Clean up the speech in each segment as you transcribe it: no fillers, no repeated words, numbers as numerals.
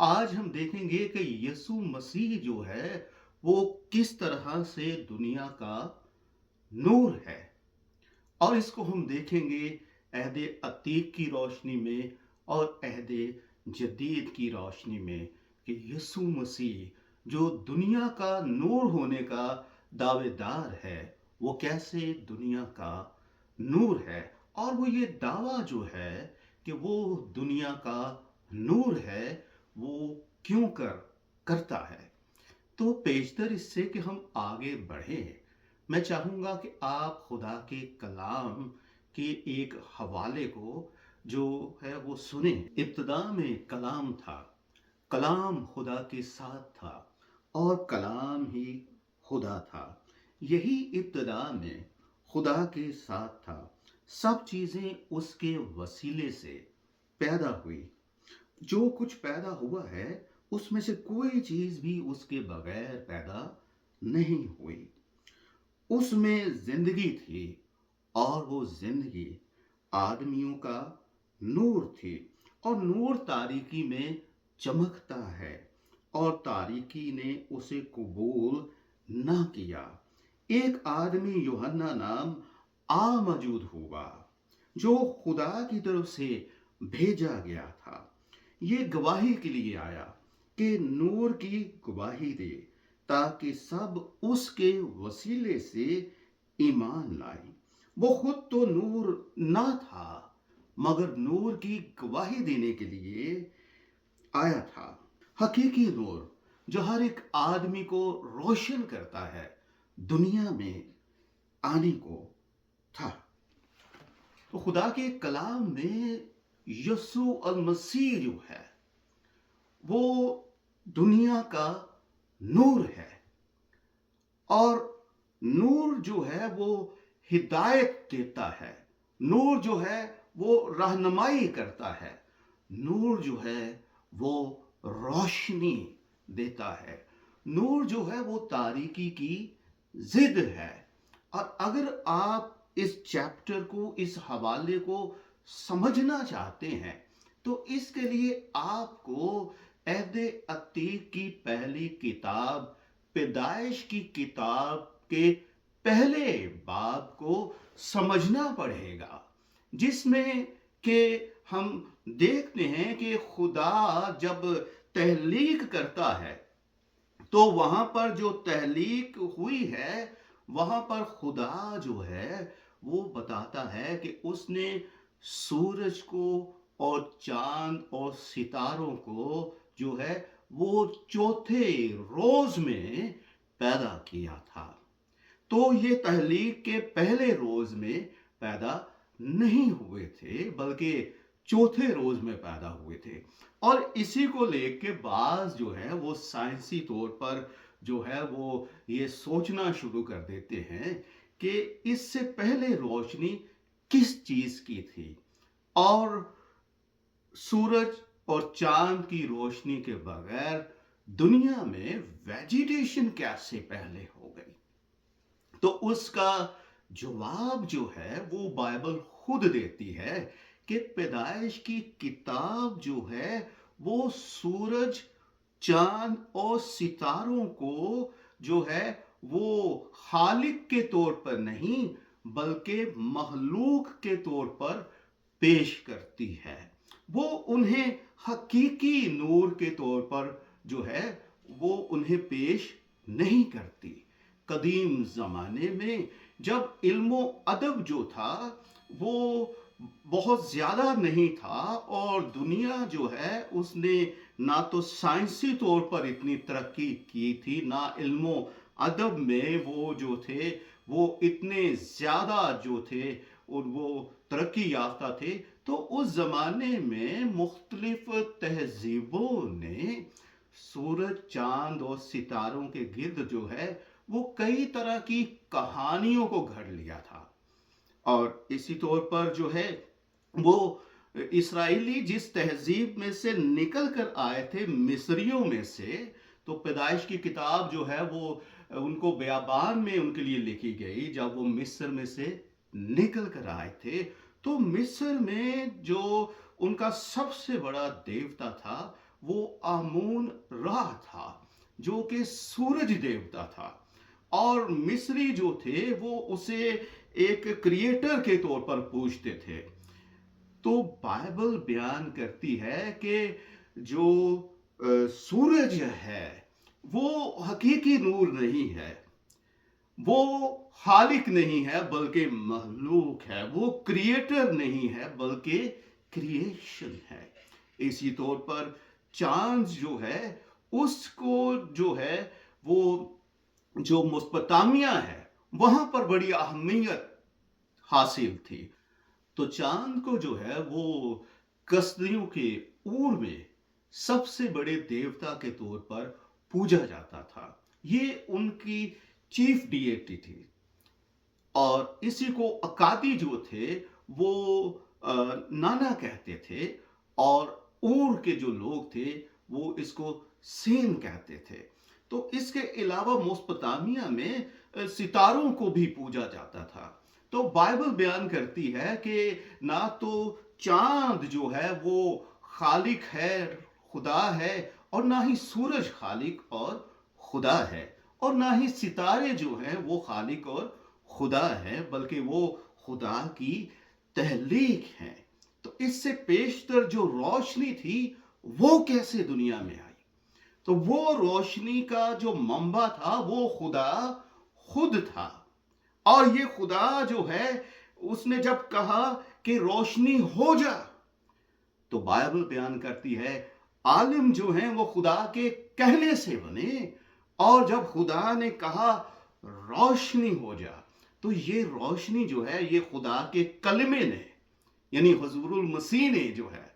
आज हम देखेंगे कि यीशु मसीह जो है वो किस तरह से दुनिया का नूर है। और इसको हम देखेंगे अहद अतीक की रोशनी में और अहद जदीद की रोशनी में कि यीशु मसीह जो दुनिया का नूर होने का दावेदार है वो कैसे दुनिया का नूर है। और वो ये दावा जो है कि वो दुनिया का नूर है वो क्यों करता है। तो पेशतर इससे कि हम आगे बढ़ें, मैं चाहूँगा कि आप खुदा के कलाम के एक हवाले को जो है वो सुने। इब्तदा में कलाम था, कलाम खुदा के साथ था और कलाम ही खुदा था। यही इब्तदा में खुदा के साथ था। सब चीज़ें उसके वसीले से पैदा हुई। जो कुछ पैदा हुआ है उसमें से कोई चीज भी उसके बगैर पैदा नहीं हुई। उसमें जिंदगी थी और वो जिंदगी आदमियों का नूर थी। और नूर तारीकी में चमकता है और तारीकी ने उसे कबूल ना किया। एक आदमी यूहन्ना नाम आ मौजूद हुआ जो खुदा की तरफ से भेजा गया था। ये गवाही के लिए आया कि नूर की गवाही दे ताकि सब उसके वसीले से ईमान लाए। वो खुद तो नूर ना था मगर नूर की गवाही देने के लिए आया था। हकीकी नूर जो हर एक आदमी को रोशन करता है दुनिया में आने को था। तो खुदा के कलाम में यीशु अल मसीह जो है वो दुनिया का नूर है। और नूर जो है वो हिदायत देता है। नूर जो है वो रहनुमाई करता है। नूर जो है वो रोशनी देता है। नूर जो है वो तारीकी की जिद है। और अगर आप इस चैप्टर को, इस हवाले को समझना चाहते हैं तो इसके लिए आपको अहद अतीक की पहली किताब पैदाइश की किताब के पहले बाब को समझना पड़ेगा, जिसमें कि हम देखते हैं कि खुदा जब तहलीक करता है तो वहां पर जो तहलीक हुई है वहां पर खुदा जो है वो बताता है कि उसने सूरज को और चांद और सितारों को जो है वो चौथे रोज में पैदा किया था। तो ये तहलीक के पहले रोज में पैदा नहीं हुए थे बल्कि चौथे रोज में पैदा हुए थे। और इसी को लेके बाद जो है वो साइंसी तौर पर जो है वो ये सोचना शुरू कर देते हैं कि इससे पहले रोशनी किस चीज की थी और सूरज और चांद की रोशनी के बगैर दुनिया में वेजिटेशन कैसे पहले हो गई। तो उसका जवाब जो है वो बाइबल खुद देती है कि पैदाइश की किताब जो है वो सूरज, चांद और सितारों को जो है वो खालिक के तौर पर नहीं बल्कि मखलूक के तौर पर पेश करती है। वो उन्हें हकीकी नूर के तौर पर जो है वो उन्हें पेश नहीं करती। कदीम जमाने में जब इल्मो अदब जो था वो बहुत ज्यादा नहीं था और दुनिया जो है उसने ना तो साइंसी तौर पर इतनी तरक्की की थी ना इल्मो अदब में वो जो थे वो इतने ज्यादा जो थे और वो तरक्की याफ्ता थे। तो उस जमाने में मुख्तलिफ तहजीबों ने सूरज, चांद और सितारों के गिर्द जो है वो कई तरह की कहानियों को घड़ लिया था। और इसी तौर पर जो है वो इसराइली जिस तहजीब में से निकल कर आए थे मिस्रियों में से, तो पैदाइश की किताब जो है वो उनको बयाबान में उनके लिए लिखी गई जब वो मिस्र में से निकल कर आए थे। तो मिस्र में जो उनका सबसे बड़ा देवता था वो आमून रा था, जो कि सूरज देवता था। और मिस्री जो थे वो उसे एक क्रिएटर के तौर पर पूजते थे। तो बाइबल बयान करती है कि जो सूरज है वो हकीकी नूर नहीं है, वो खालिक नहीं है बल्कि मखलूक है, वो क्रिएटर नहीं है बल्कि क्रिएशन है। इसी तौर पर चांद जो है उसको जो है वो जो मेसोपोटामिया है वहां पर बड़ी अहमियत हासिल थी। तो चांद को जो है वो कसदियों के ऊर में सबसे बड़े देवता के तौर पर पूजा जाता था। ये उनकी चीफ डीएटी थी। और इसी को अकादी जो थे वो नाना कहते थे, और ऊर के जो लोग थे वो इसको सीन कहते थे। तो इसके अलावा मेसोपोटामिया में सितारों को भी पूजा जाता था। तो बाइबल बयान करती है कि ना तो चांद जो है वो खालिक है, खुदा है, और ना ही सूरज खालिक और खुदा है, और ना ही सितारे जो हैं वो खालिक और खुदा है, बल्कि वो खुदा की तहलीक है। तो इससे पेशतर जो रोशनी थी वो कैसे दुनिया में आई? तो वो रोशनी का जो मंबा था वो खुदा खुद था। और ये खुदा जो है उसने जब कहा कि रोशनी हो जा, तो बाइबल बयान करती है आलिम जो हैं वो खुदा के कहने से बने। और जब खुदा ने कहा रोशनी हो जा, तो ये रोशनी जो है ये खुदा के कलमे ने, यानी हुजूरुल मसीह ने जो है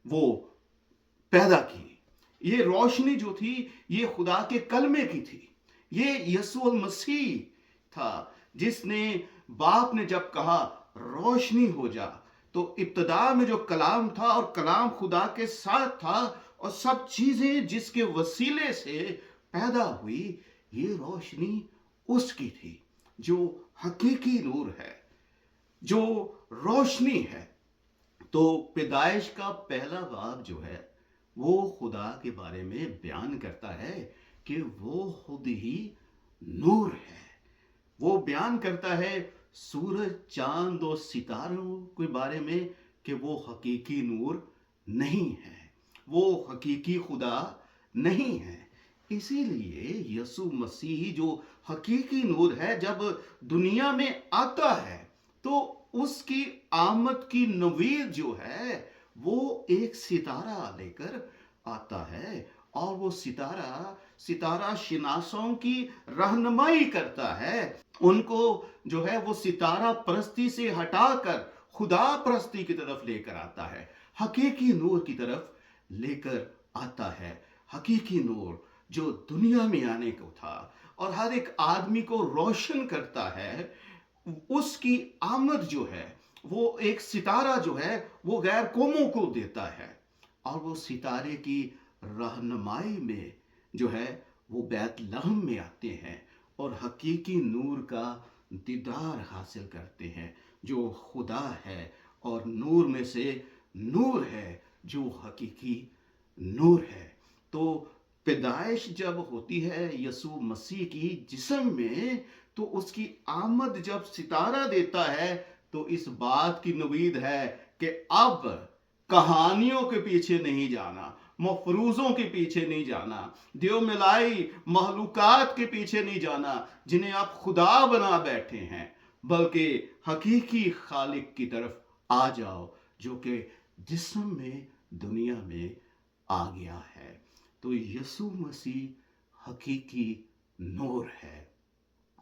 वो पैदा की। ये रोशनी जो थी ये खुदा के कलमे की थी। ये यीशु मसीह था जिसने, बाप ने जब कहा रोशनी हो जा, तो इब्तदा में जो कलाम था और कलाम खुदा के साथ था, और सब चीजें जिसके वसीले से पैदा हुई, ये रोशनी उसकी थी जो हकीकी नूर है, जो रोशनी है। तो पैदाइश का पहला बाब जो है वो खुदा के बारे में बयान करता है कि वो खुद ही नूर है। वो बयान करता है सूरज, चांद और सितारों के बारे में कि वो हकीकी नूर नहीं है, वो हकीकी खुदा नहीं है। इसीलिए यीशु मसीह जो हकीकी नूर है जब दुनिया में आता है, तो उसकी आमद की नवीद जो है वो एक सितारा लेकर आता है। और वो सितारा शिनासों की रहनुमाई करता है। उनको जो है वो सितारा परस्ती से हटाकर खुदा परस्ती की तरफ लेकर आता है, हकीकी नूर की तरफ लेकर आता है। हकीकी नूर जो दुनिया में आने को था और हर एक आदमी को रोशन करता है, उसकी आमद जो है वो एक सितारा जो है वो गैर कौमों को देता है। और वो सितारे की रहनुमाई में जो है वो बैतलहम में आते हैं और हकीकी नूर का दीदार हासिल करते हैं जो खुदा है, और नूर में से नूर है जो हकीकी नूर है। तो पैदाइश जब होती है यीशु मसीह की जिस्म में, तो उसकी आमद जब सितारा देता है, तो इस बात की नवीद है कि अब कहानियों के पीछे नहीं जाना, मफरूजों के पीछे नहीं जाना, देव मिलाई महलूकात के पीछे नहीं जाना जिन्हें आप खुदा बना बैठे हैं, बल्कि हकीकी खालिक की तरफ आ जाओ जो कि जिस्म में दुनिया में आ गया है। तो यीशु मसीह हकीकी नूर है।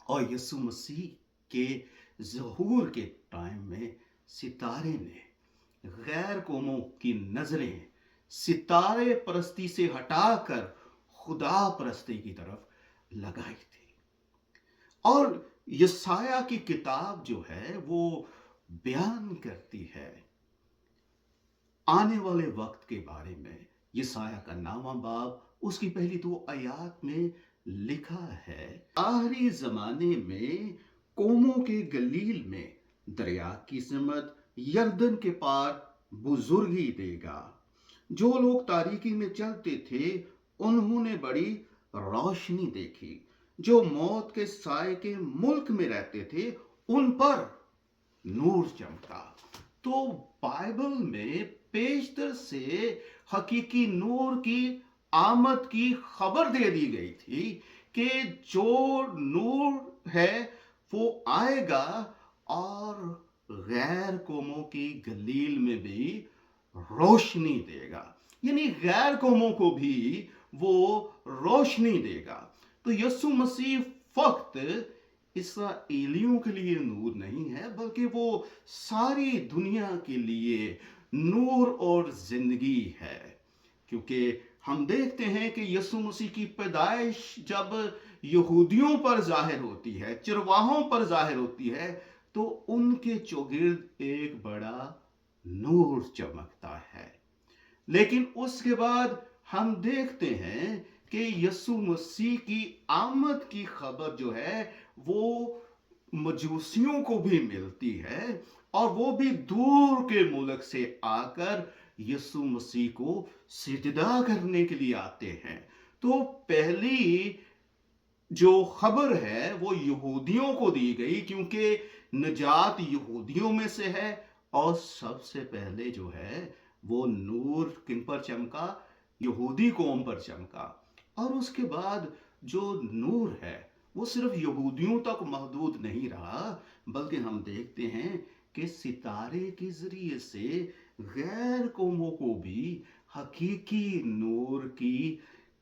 और यीशु मसीह के ज़हूर के टाइम में सितारे ने गैर कौमों की नजरें सितारे परस्ती से हटाकर खुदा परस्ती की तरफ लगाई थी। और यसाया की किताब जो है वो बयान करती है आने वाले वक्त के बारे में। यसाया का 9वां बाब उसकी पहली 2 आयात में लिखा है, आखिरी जमाने में कौमों के गलील में दरिया की सिमत यरदन के पार बुजुर्गी देगा, जो लोग तारीकी में चलते थे उन्होंने बड़ी रोशनी देखी। जो मौत के साए के मुल्क में रहते थे उन पर नूर चमका। तो बाइबल में पेशतर से हकीकी नूर की आमद की खबर दे दी गई थी कि जो नूर है वो आएगा और गैर कौमों की गलील में भी रोशनी देगा, यानी गैर कौमों को भी वो रोशनी देगा। तो यीशु मसीह फक्त इसराइलियों के लिए नूर नहीं है, बल्कि वो सारी दुनिया के लिए नूर और जिंदगी है। क्योंकि हम देखते हैं कि यीशु मसीह की पैदाइश जब यहूदियों पर जाहिर होती है, चरवाहों पर जाहिर होती है, तो उनके चौगिर्द एक बड़ा नूर चमकता है। लेकिन उसके बाद हम देखते हैं कि यीशु मसीह की आमद की खबर जो है वो मजूसियों को भी मिलती है, और वो भी दूर के मुल्क से आकर यीशु मसीह को सिजदा करने के लिए आते हैं। तो पहली जो खबर है वो यहूदियों को दी गई, क्योंकि नजात यहूदियों में से है। और सबसे पहले जो है वो नूर किन पर चमका? यहूदी कौम पर चमका। और उसके बाद जो नूर है वो सिर्फ यहूदियों तक महदूद नहीं रहा, बल्कि हम देखते हैं कि सितारे के जरिए से गैर कौमों को भी हकीकी नूर की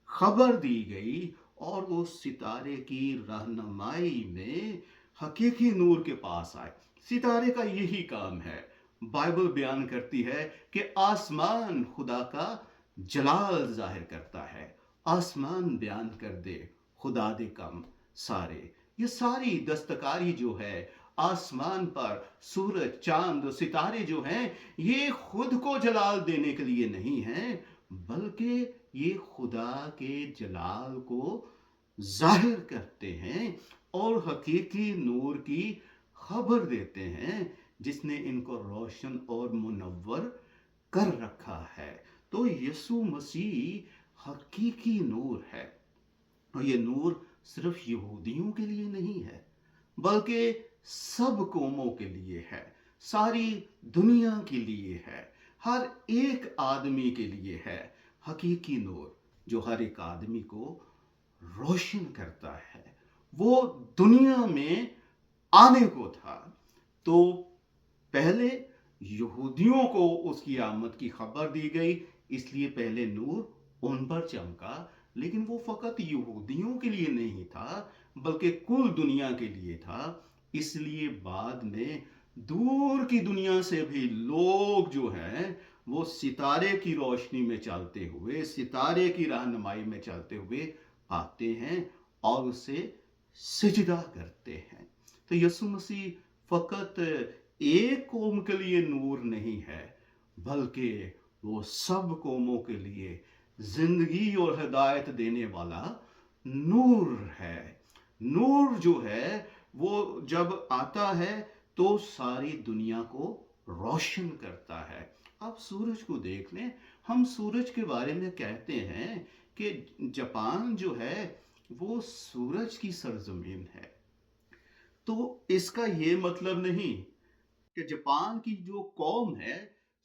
खबर दी गई, और वो सितारे की रहनुमाई में हकीकी नूर के पास आए। सितारे का यही काम है। बाइबल बयान करती है कि आसमान खुदा का जलाल जाहिर करता है। आसमान बयान कर दे खुदा दे कम सारे। ये सारी दस्तकारी जो है आसमान पर सूरज चांद सितारे जो हैं, ये खुद को जलाल देने के लिए नहीं हैं, बल्कि ये खुदा के जलाल को जाहिर करते हैं और हकीकी नूर की खबर देते हैं, जिसने इनको रोशन और मुनव्वर कर रखा है। तो यीशु मसीह हकीकी नूर है, और ये नूर सिर्फ यहूदियों के लिए नहीं है, बल्कि सब कौमों के लिए है, सारी दुनिया के लिए है, हर एक आदमी के लिए है। हकीकी नूर जो हर एक आदमी को रोशन करता है, वो दुनिया में आने को था। तो पहले यहूदियों को उसकी आमद की खबर दी गई, इसलिए पहले नूर उन पर चमका। लेकिन वो फकत यहूदियों के लिए नहीं था, बल्कि कुल दुनिया के लिए था। इसलिए बाद में दूर की दुनिया से भी लोग जो हैं वो सितारे की रोशनी में चलते हुए, सितारे की रहनुमाई में चलते हुए आते हैं और उसे सिजदा करते हैं। तो यीशु मसीह फकत एक कौम के लिए नूर नहीं है, बल्कि वो सब कौमों के लिए जिंदगी और हिदायत देने वाला नूर है। नूर जो है वो जब आता है तो सारी दुनिया को रोशन करता है। आप सूरज को देख लें। हम सूरज के बारे में कहते हैं कि जापान जो है वो सूरज की सरजमीन है। तो इसका ये मतलब नहीं कि जापान की जो कौम है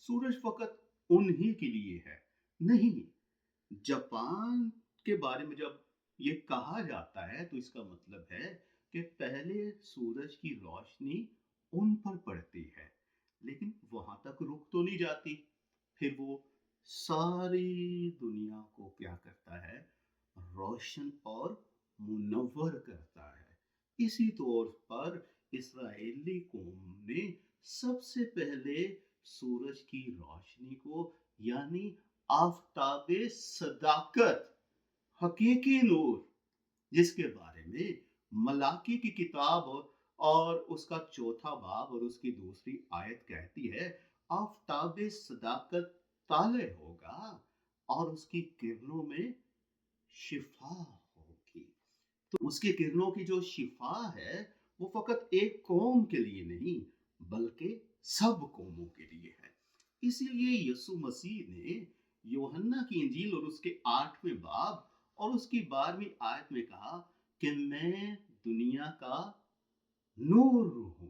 सूरज फकत उन्हीं के लिए है। नहीं, जापान के बारे में जब ये कहा जाता है तो इसका मतलब है कि पहले सूरज की रोशनी उन पर पड़ती है, लेकिन वहां तक रुक तो नहीं जाती। फिर वो सारी दुनिया को क्या करता है? रोशन और मुनव्वर करता है। इसी तौर पर इसराइली कौम ने सबसे पहले सूरज की रोशनी को, यानी आफताबे सदाकत, हकीकी नूर, जिसके बारे में मलाकी की किताब और उसका चौथा बाब और उसकी दूसरी आयत कहती है, आफताबे सदाकत ताले होगा और उसकी किरणों में शिफा होगी। तो उसकी किरणों की जो शिफा है वो फकत एक कौम के लिए नहीं, बल्कि सब कौमों के लिए है। इसीलिए यीशु मसीह ने यूहन्ना की इंजील और उसके 8वें बाब और उसकी 12वीं आयत में कहा कि मैं दुनिया का नूर हूं,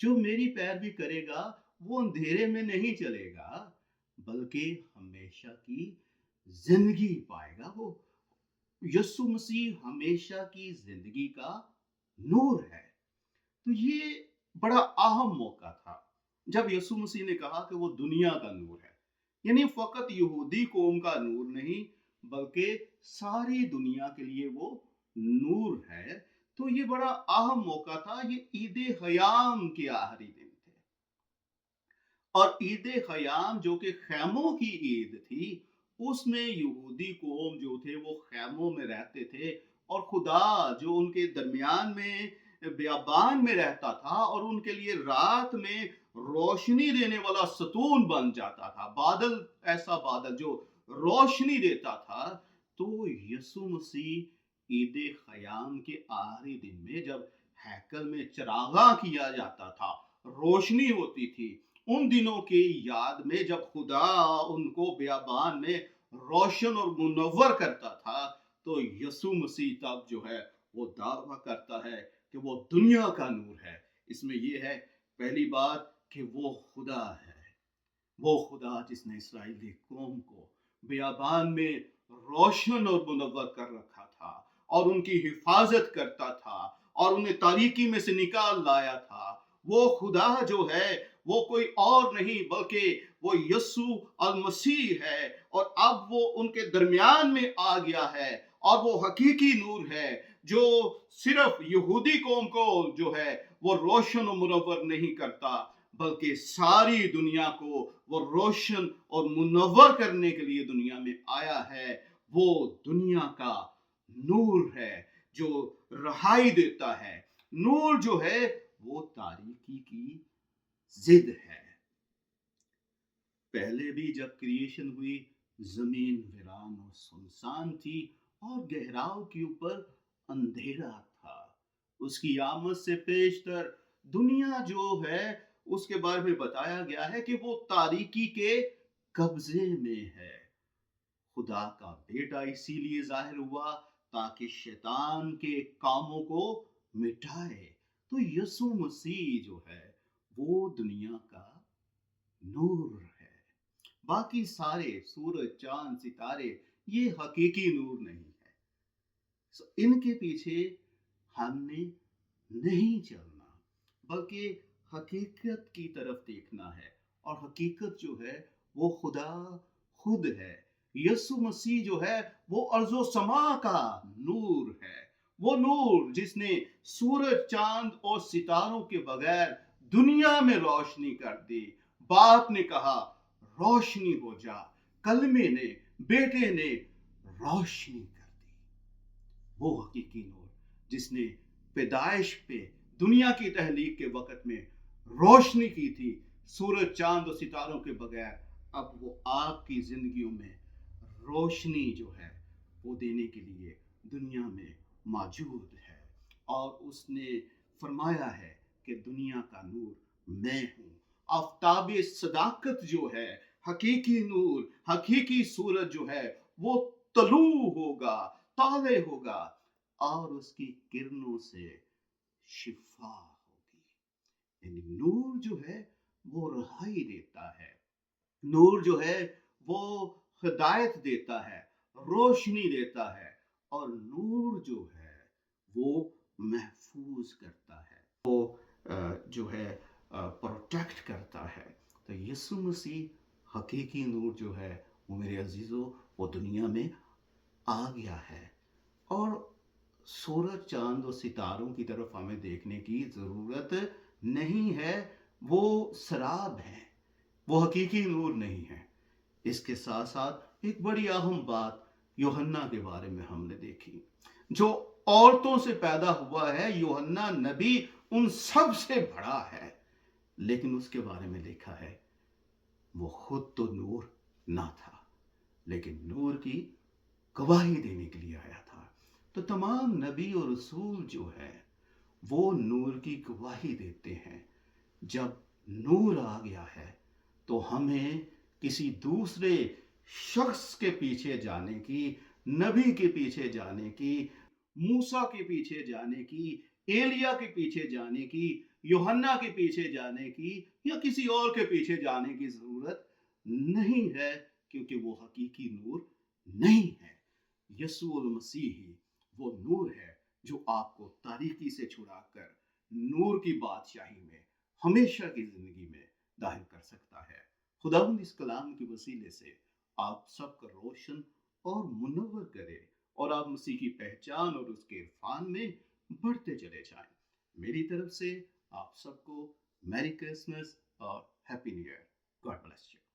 जो मेरी पैरवी करेगा वो अंधेरे में नहीं चलेगा बल्कि हमेशा की जिंदगी पाएगा। वो यीशु मसीह हमेशा की जिंदगी का नूर है। तो ये बड़ा अहम मौका था जब यीशु मसीह ने कहा कि वो दुनिया का नूर है, यानी फकत यहूदी कौम का नूर नहीं बल्कि सारी दुनिया के लिए वो नूर है। तो ये बड़ा अहम मौका था। ये ईद खयाम के आखिरी दिन थे और ईद खयाम जो कि खैमों की ईद थी, उसमें यहूदी कौम जो थे वो खैमों में रहते थे और खुदा जो उनके दरमियान में बियाबान में रहता था और उनके लिए रात में रोशनी देने वाला सतून बन जाता था, बादल, ऐसा बादल जो रोशनी देता था। तो यीशु मसीह ईद खयाम के आखिरी दिन में जब हैकल में चरागा किया जाता था, रोशनी होती थी, उन दिनों की याद में जब खुदा उनको बियाबान में रोशन और मुनव्वर करता था, तो यीशु मसीह तब जो है वो दावा करता है कि वो दुनिया का नूर है। इसमें ये है पहली बात कि वो खुदा है, वो खुदा जिसने इसराइली कौम को बियाबान में रोशन और मुनव्वर कर रखा था और उनकी हिफाजत करता था और उन्हें तारीकी में से निकाल लाया था। वो खुदा जो है वो कोई और नहीं बल्कि वो यीशु अल मसीह है और अब वो उनके दरमियान में आ गया है और वो हकीकी नूर है जो सिर्फ यहूदी कौम को जो है वो रोशन और मुनव्वर नहीं करता बल्कि सारी दुनिया को वो रोशन और मुनव्वर करने के लिए दुनिया में आया है। वो दुनिया का नूर है जो रहाई देता है। नूर जो है वो तारीकी की जिद है। पहले भी जब क्रिएशन हुई जमीन वीरान और सुनसान थी और गहराव के ऊपर अंधेरा था। उसकी आमद से पेशतर दुनिया जो है उसके बारे में बताया गया है कि वो तारीकी के कब्जे में है। खुदा का बेटा इसीलिए जाहिर हुआ ताकि शैतान के कामों को मिटाए। तो यीशु मसीह जो है वो दुनिया का नूर है। बाकी सारे सूरज चांद सितारे ये हकीकी नूर नहीं है। इनके पीछे हमने नहीं चलना बल्कि हकीकत की तरफ देखना है और हकीकत जो है वो खुदा खुद है। यीशु मसीह जो है वो अर्जो समा का नूर है। वो नूर जिसने सूरज चांद और सितारों के बगैर दुनिया में रोशनी कर दी। बाप ने कहा रोशनी हो जा, कलमे ने, बेटे ने रोशनी कर दी। वो हकीकी नूर जिसने पैदाइश पे दुनिया की तहलीक के वक्त में रोशनी की थी सूरज चांद और सितारों के बगैर, अब वो आपकी जिंदगियों में रोशनी जो है वो देने के लिए दुनिया में मौजूद है। और उसने फरमाया है कि दुनिया का नूर मैं हूँ। आफ्ताब सदाकत जो है, हकीकी नूर, हकीकी सूरज जो है वो तलू होगा, ताले होगा और उसकी किरणों से शिफा होगी। यानी नूर जो है वो रहाई देता है, नूर जो है वो हिदायत देता है, रोशनी देता है और नूर जो है वो महफूज करता है, वो जो है प्रोटेक्ट करता है। तो यीशु मसीह हकीकी नूर जो है वो मेरे अजीजों वो दुनिया में आ गया है। और सूरज चांद और सितारों की तरफ हमें देखने की ज़रूरत नहीं है, वो शराब है, वो हकीकी नूर नहीं है। इसके साथ साथ एक बड़ी अहम बात यूहन्ना के बारे में हमने देखी, जो औरतों से पैदा हुआ है। यूहन्ना नबी उन सब से बड़ा है, लेकिन उसके बारे में लिखा है वो खुद तो नूर ना था लेकिन नूर की गवाही देने के लिए आया था। तो तमाम नबी और रसूल जो है वो नूर की गवाही देते हैं। जब नूर आ गया है तो हमें किसी दूसरे शख्स के पीछे जाने की, नबी के पीछे जाने की, मूसा के पीछे जाने की, एलिया के पीछे जाने की, यूहन्ना के पीछे जाने की या किसी और के पीछे जाने की जरूरत नहीं है, क्योंकि वो हकीकी नूर नहीं है। यसूल मसीह ही वो नूर है जो आपको तारीकी से छुड़ाकर नूर की बादशाही में हमेशा की जिंदगी में दाखिल कर सकता है। खुदावंद इस कलाम के वसीले से आप सबका रोशन और मुनव्वर करे और आप मसीह की पहचान और उसके इरफान में बढ़ते चले जाएं। मेरी तरफ से आप सबको मैरी क्रिसमस और happy new year. God bless you.